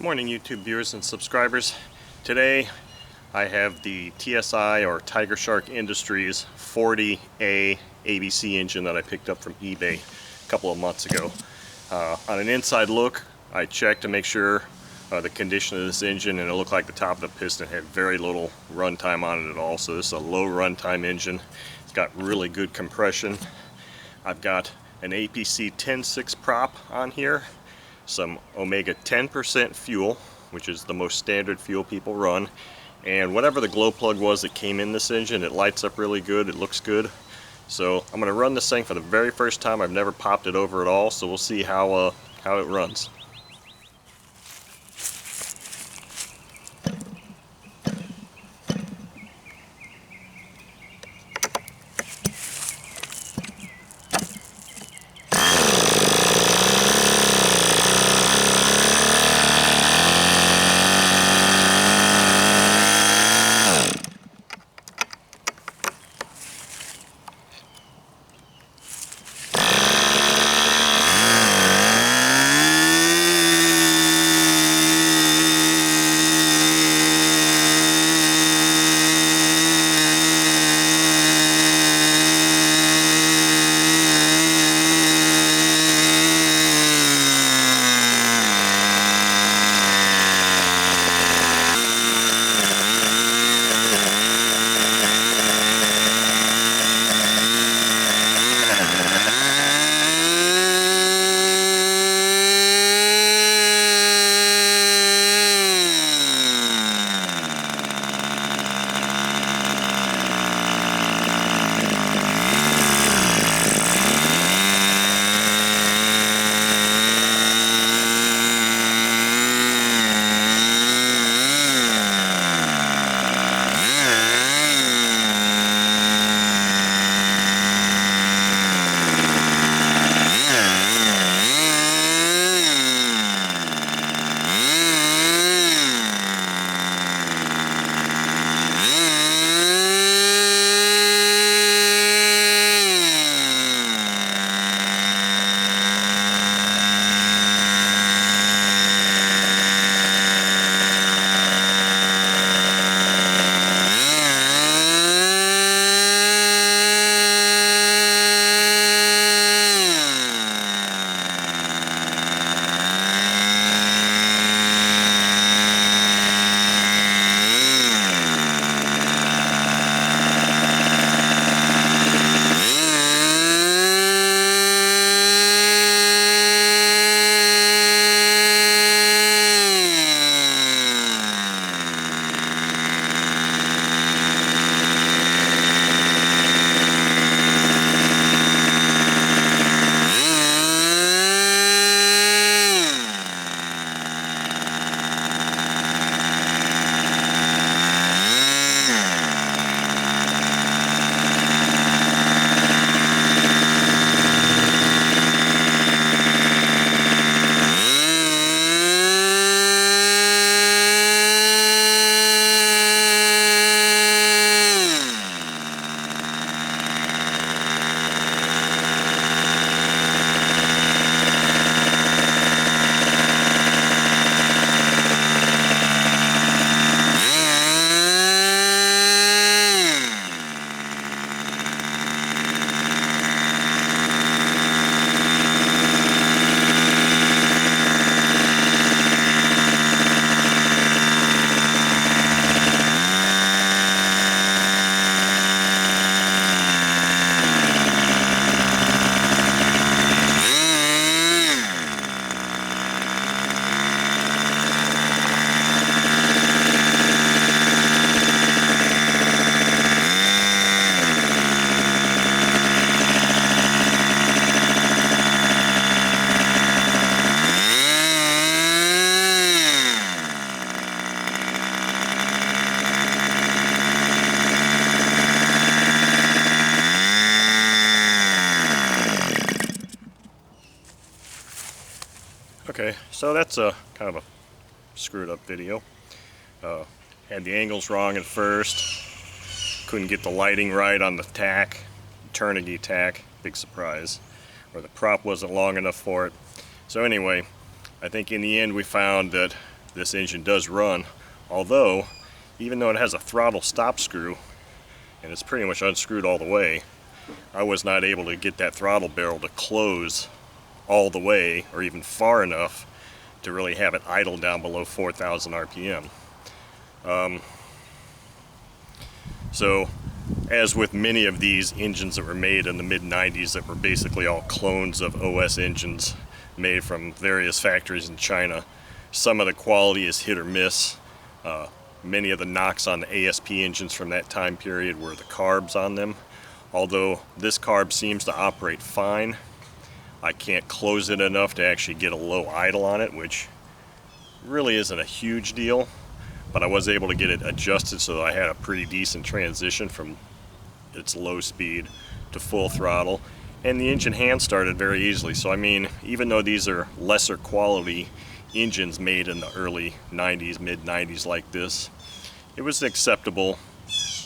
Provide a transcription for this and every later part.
Good morning, YouTube viewers and subscribers. Today I have the TSI or Tiger Shark Industries 40A ABC engine that I picked up from eBay a couple of months ago. On an inside look, I checked to make sure the condition of this engine, and it looked like the top of the piston had very little runtime on it at all. So this is a low runtime engine. It's got really good compression. I've got an APC 10.6 prop on here, some Omega 10% fuel, which is the most standard fuel people run, and whatever the glow plug was that came in this engine, it lights up really good, it looks good. So I'm going to run this thing for the very first time. I've never popped it over at all, so we'll see how it runs. Okay, so that's a kind of a screwed up video. Had the angles wrong at first, couldn't get the lighting right on the tack, Eternity tack, big surprise, or the prop wasn't long enough for it. So anyway, I think in the end we found that this engine does run, although even though it has a throttle stop screw and it's pretty much unscrewed all the way, I was not able to get that throttle barrel to close all the way or even far enough to really have it idle down below 4,000 RPM. So as with many of these engines that were made in the mid-90s that were basically all clones of OS engines made from various factories in China, some of the quality is hit or miss. Many of the knocks on the ASP engines from that time period were the carbs on them. Although this carb seems to operate fine, I can't close it enough to actually get a low idle on it, which really isn't a huge deal, but I was able to get it adjusted so that I had a pretty decent transition from its low speed to full throttle, and the engine hand started very easily. So I mean, even though these are lesser quality engines made in the early 90s, mid 90s like this, it was an acceptable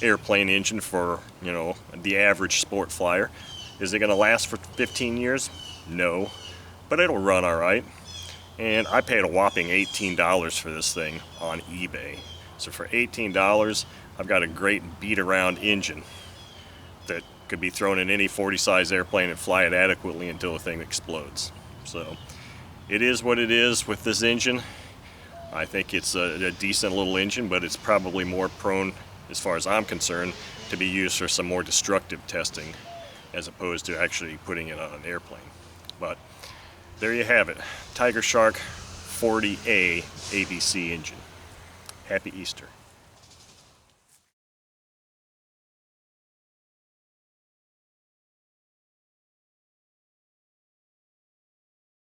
airplane engine for, you know, the average sport flyer. Is it going to last for 15 years? No, but it'll run all right. And I paid a whopping $18 for this thing on eBay. So for $18, I've got a great beat around engine that could be thrown in any 40 size airplane and fly it adequately until the thing explodes. So it is what it is with this engine. I think it's a decent little engine, but it's probably more prone, as far as I'm concerned, to be used for some more destructive testing as opposed to actually putting it on an airplane. But there you have it, Tiger Shark 40A ABC engine. Happy Easter.